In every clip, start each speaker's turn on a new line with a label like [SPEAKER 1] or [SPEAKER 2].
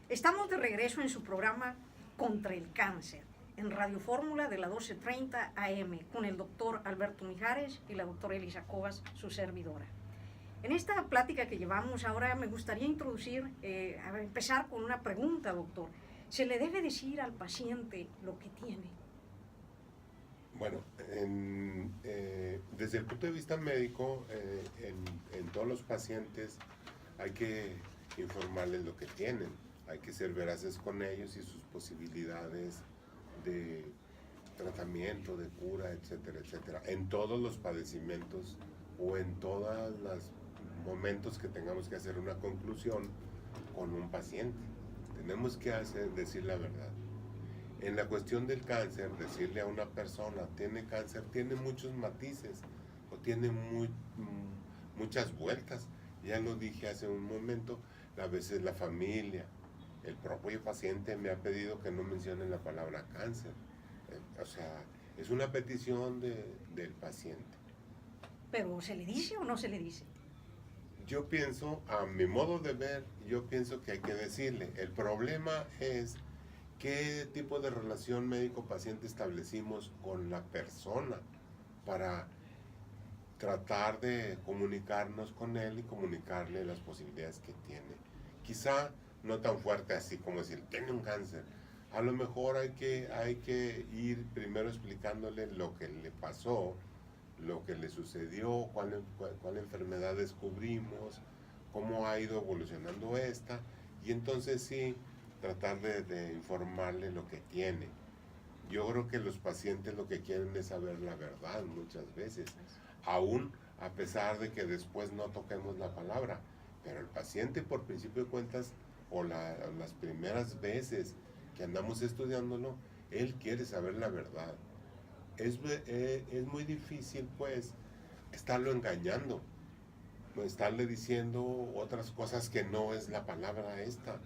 [SPEAKER 1] Estamos de regreso en su programa Contra el Cáncer, en Radio Fórmula de la 12:30 AM, con el doctor Alberto Mijares y la doctora Elisa Cobas, su servidora. En esta plática que llevamos ahora me gustaría introducir, empezar con una pregunta, doctor. ¿Se le debe decir al paciente lo que tiene?
[SPEAKER 2] Bueno, desde el punto de vista médico, en todos los pacientes hay que informarles lo que tienen, hay que ser veraces con ellos y sus posibilidades de tratamiento, de cura, etcétera, etcétera, en todos los padecimientos o en todos los momentos que tengamos que hacer una conclusión con un paciente. Tenemos que decir la verdad. En la cuestión del cáncer, decirle a una persona, tiene cáncer, tiene muchos matices o tiene muchas vueltas. Ya lo dije hace un momento, a veces la familia, el propio paciente me ha pedido que no mencione la palabra cáncer. O sea, es una petición del paciente.
[SPEAKER 1] ¿Pero se le dice o no se le dice?
[SPEAKER 2] Yo pienso, a mi modo de ver, yo pienso que hay que decirle. El problema es qué tipo de relación médico-paciente establecimos con la persona para tratar de comunicarnos con él y comunicarle las posibilidades que tiene. Quizá no tan fuerte así como decir, tiene un cáncer. A lo mejor hay que ir primero explicándole lo que le pasó, lo que le sucedió, cuál enfermedad descubrimos, cómo ha ido evolucionando esta, y entonces sí, tratar de informarle lo que tiene. Yo creo que los pacientes lo que quieren es saber la verdad muchas veces, aún a pesar de que después no toquemos la palabra, pero el paciente por principio de cuentas, o las primeras veces que andamos estudiándolo, él quiere saber la verdad. Es muy difícil pues estarlo engañando, estarle diciendo otras cosas que no es la palabra esta,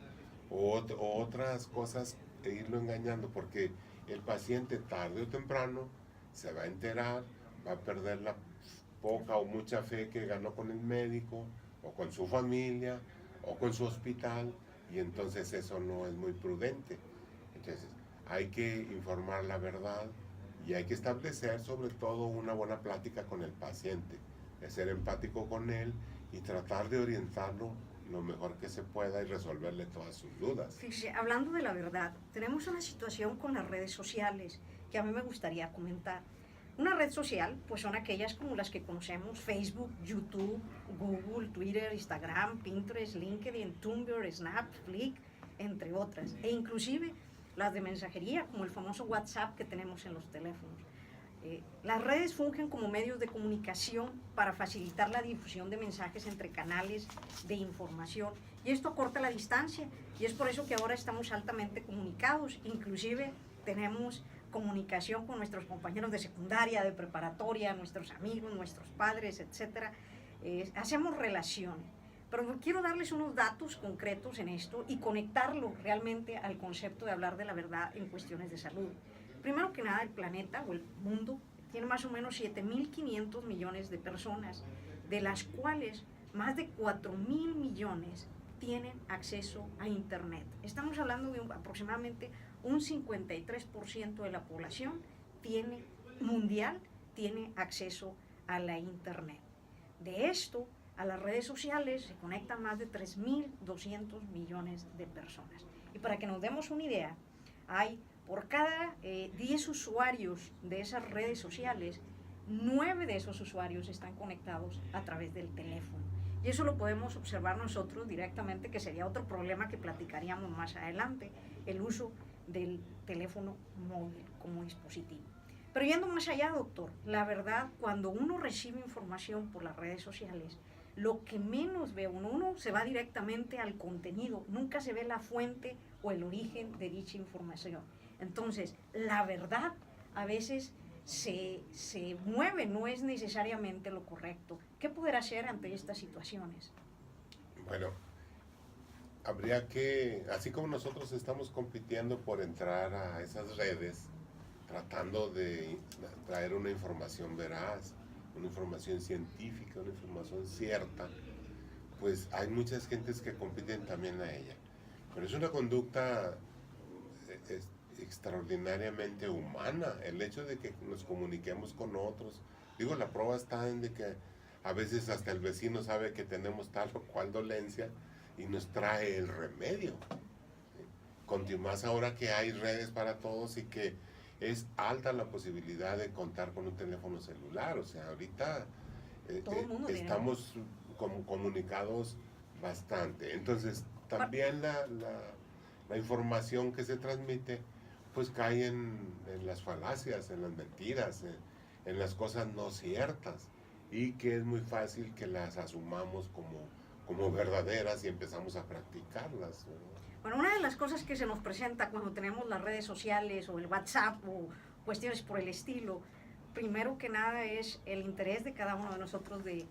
[SPEAKER 2] o otras cosas e irlo engañando, porque el paciente tarde o temprano se va a enterar, va a perder la poca o mucha fe que ganó con el médico, o con su familia, o con su hospital, y entonces eso no es muy prudente. Entonces hay que informar la verdad y hay que establecer sobre todo una buena plática con el paciente, de ser empático con él y tratar de orientarlo lo mejor que se pueda y resolverle todas sus dudas.
[SPEAKER 1] Fíjese, hablando de la verdad, tenemos una situación con las redes sociales que a mí me gustaría comentar. Una red social, pues son aquellas como las que conocemos: Facebook, YouTube, Google, Twitter, Instagram, Pinterest, LinkedIn, Tumblr, Snap, Flickr, entre otras. E inclusive las de mensajería, como el famoso WhatsApp que tenemos en los teléfonos. Las redes fungen como medios de comunicación para facilitar la difusión de mensajes entre canales de información, y esto acorta la distancia, y es por eso que ahora estamos altamente comunicados. Inclusive tenemos comunicación con nuestros compañeros de secundaria, de preparatoria, nuestros amigos, nuestros padres, etc. Hacemos relaciones. Pero quiero darles unos datos concretos en esto y conectarlo realmente al concepto de hablar de la verdad en cuestiones de salud. Primero que nada, el planeta o el mundo tiene más o menos 7.500 millones de personas, de las cuales más de 4.000 millones tienen acceso a Internet. Estamos hablando de aproximadamente un 53% de la población mundial tiene acceso a la Internet. De esto, a las redes sociales se conectan más de 3.200 millones de personas. Y para que nos demos una idea, hay por cada 10 usuarios de esas redes sociales, 9 de esos usuarios están conectados a través del teléfono. Y eso lo podemos observar nosotros directamente, que sería otro problema que platicaríamos más adelante, el uso del teléfono móvil como dispositivo. Pero yendo más allá, doctor, la verdad, cuando uno recibe información por las redes sociales, lo que menos ve uno se va directamente al contenido, nunca se ve la fuente o el origen de dicha información. Entonces, la verdad a veces se mueve, no es necesariamente lo correcto. ¿Qué poder hacer ante estas situaciones?
[SPEAKER 2] Bueno, habría que, así como nosotros estamos compitiendo por entrar a esas redes, tratando de traer una información veraz, una información científica, una información cierta, pues hay muchas gentes que compiten también a ella. Pero es una conducta extraordinariamente humana, el hecho de que nos comuniquemos con otros. Digo, la prueba está en de que a veces hasta el vecino sabe que tenemos tal o cual dolencia y nos trae el remedio. Con más ahora que hay redes para todos y que es alta la posibilidad de contar con un teléfono celular. O sea, ahorita
[SPEAKER 1] Todo el mundo
[SPEAKER 2] estamos comunicados bastante. Entonces, también la información que se transmite pues cae en las falacias, en las mentiras, en las cosas no ciertas, y que es muy fácil que las asumamos como verdaderas y empezamos a practicarlas, ¿no?
[SPEAKER 1] Bueno, una de las cosas que se nos presenta cuando tenemos las redes sociales o el WhatsApp o cuestiones por el estilo, primero que nada es el interés de cada uno de nosotros de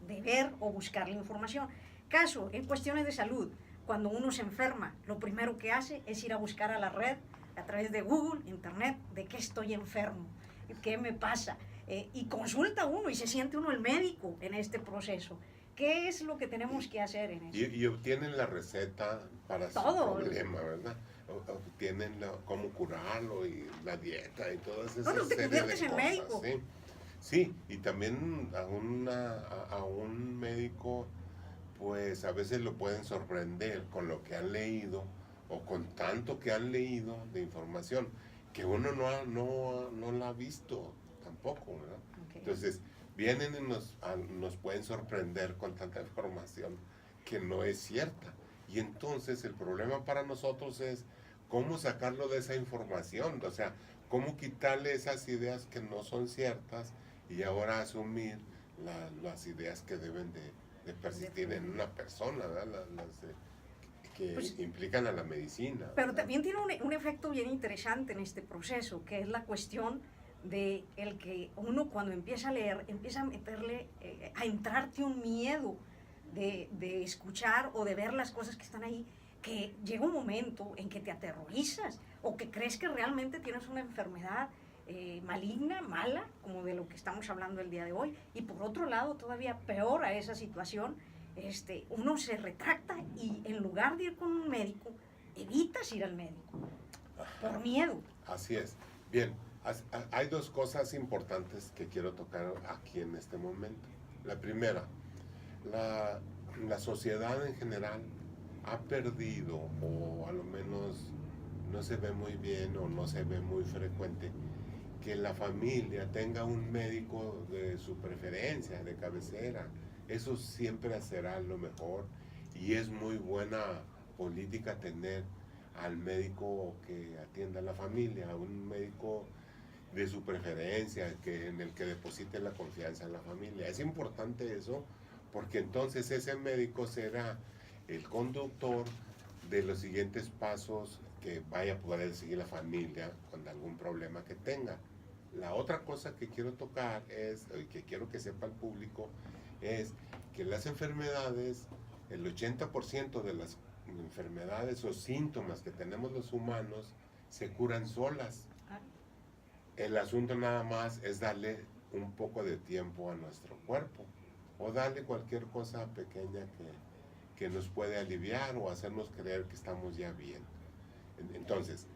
[SPEAKER 1] ver o buscar la información. Caso, en cuestiones de salud, cuando uno se enferma, lo primero que hace es ir a buscar a la red, a través de Google, Internet, de qué estoy enfermo, qué me pasa. Y consulta uno y se siente uno el médico en este proceso. ¿Qué es lo que tenemos que hacer en eso?
[SPEAKER 2] Y obtienen la receta para
[SPEAKER 1] todo
[SPEAKER 2] su problema, ¿verdad? Obtienen cómo curarlo y la dieta y todas esas
[SPEAKER 1] bueno, te conviertes en médico.
[SPEAKER 2] ¿Sí? Sí, y también a un médico, pues a veces lo pueden sorprender con lo que han leído o con tanto que han leído de información que uno no la ha visto tampoco, ¿verdad?
[SPEAKER 1] Okay.
[SPEAKER 2] Entonces, vienen y nos pueden sorprender con tanta información que no es cierta. Y entonces el problema para nosotros es cómo sacarlo de esa información, o sea, cómo quitarle esas ideas que no son ciertas y ahora asumir las ideas que deben de persistir en una persona, ¿verdad? Que pues, implican a la medicina.
[SPEAKER 1] Pero ¿verdad? También tiene un efecto bien interesante en este proceso, que es la cuestión de el que uno cuando empieza a leer, empieza a meterle, a entrarte un miedo de escuchar o de ver las cosas que están ahí, que llega un momento en que te aterrorizas o que crees que realmente tienes una enfermedad maligna, mala, como de lo que estamos hablando el día de hoy. Y por otro lado, todavía peor a esa situación, uno se retracta y en lugar de ir con un médico, evitas ir al médico por miedo.
[SPEAKER 2] Así es. Bien, hay dos cosas importantes que quiero tocar aquí en este momento. La primera, la sociedad en general ha perdido, o a lo menos no se ve muy bien o no se ve muy frecuente, que la familia tenga un médico de su preferencia, de cabecera. Eso siempre será lo mejor y es muy buena política tener al médico que atienda a la familia, un médico de su preferencia, en el que deposite la confianza en la familia. Es importante eso porque entonces ese médico será el conductor de los siguientes pasos que vaya a poder seguir la familia con algún problema que tenga. La otra cosa que quiero tocar es, y que quiero que sepa el público, es que las enfermedades, el 80% de las enfermedades o síntomas que tenemos los humanos se curan solas. El asunto nada más es darle un poco de tiempo a nuestro cuerpo o darle cualquier cosa pequeña que nos puede aliviar o hacernos creer que estamos ya bien. Entonces,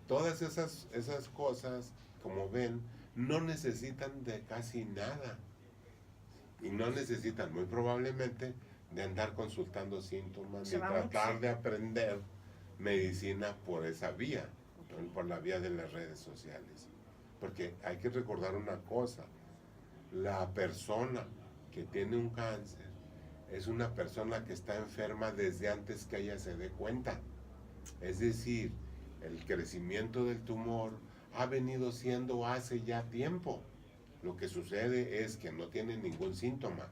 [SPEAKER 2] todas esas cosas, como ven, no necesitan de casi nada y no necesitan muy probablemente de andar consultando síntomas ni tratar de aprender medicina por esa vía, por la vía de las redes sociales. Porque hay que recordar una cosa, la persona que tiene un cáncer es una persona que está enferma desde antes que ella se dé cuenta. Es decir, el crecimiento del tumor ha venido siendo hace ya tiempo. Lo que sucede es que no tiene ningún síntoma,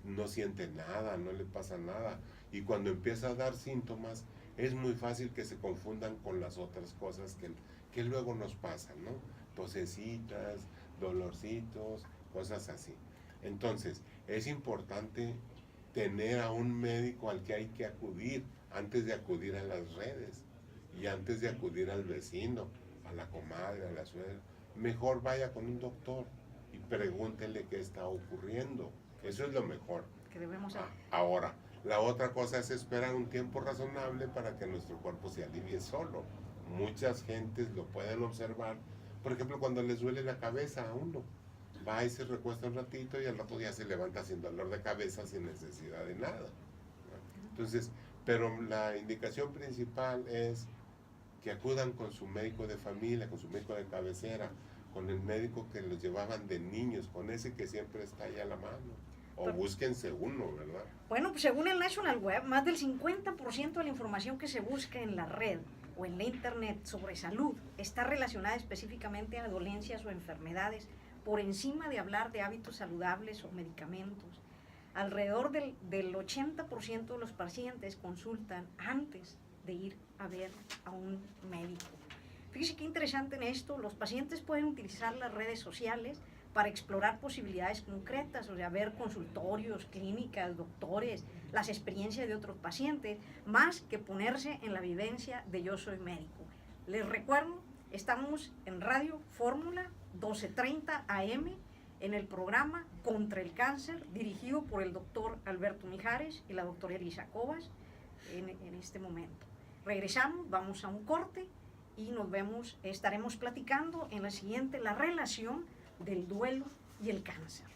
[SPEAKER 2] no siente nada, no le pasa nada. Y cuando empieza a dar síntomas, es muy fácil que se confundan con las otras cosas que luego nos pasan, ¿no? Tosecitas, dolorcitos, cosas así. Entonces, es importante tener a un médico al que hay que acudir antes de acudir a las redes y antes de acudir al vecino, a la comadre, a la suegra. Mejor vaya con un doctor y pregúntele qué está ocurriendo. Eso es lo mejor.
[SPEAKER 1] Que debemos hacer.
[SPEAKER 2] Ahora, La otra cosa es esperar un tiempo razonable para que nuestro cuerpo se alivie solo. Muchas gentes lo pueden observar, por ejemplo, cuando les duele la cabeza a uno. Va y se recuesta un ratito y al rato ya se levanta sin dolor de cabeza, sin necesidad de nada. Entonces, pero la indicación principal es que acudan con su médico de familia, con su médico de cabecera, con el médico que los llevaban de niños, con ese que siempre está ahí a la mano. O búsquense uno, ¿verdad?
[SPEAKER 1] Bueno, pues según el National Web, más del 50% de la información que se busca en la red o en la internet sobre salud está relacionada específicamente a dolencias o enfermedades, por encima de hablar de hábitos saludables o medicamentos. Alrededor del 80% de los pacientes consultan antes de ir a ver a un médico. Fíjese qué interesante en esto, los pacientes pueden utilizar las redes sociales para explorar posibilidades concretas, o sea, ver consultorios, clínicas, doctores, las experiencias de otros pacientes, más que ponerse en la vivencia de yo soy médico. Les recuerdo, estamos en Radio Fórmula 1230 AM, en el programa Contra el Cáncer, dirigido por el doctor Alberto Mijares y la doctora Elisa Cobas en este momento. Regresamos, vamos a un corte y nos vemos, estaremos platicando en la siguiente, la relación del duelo y el cáncer.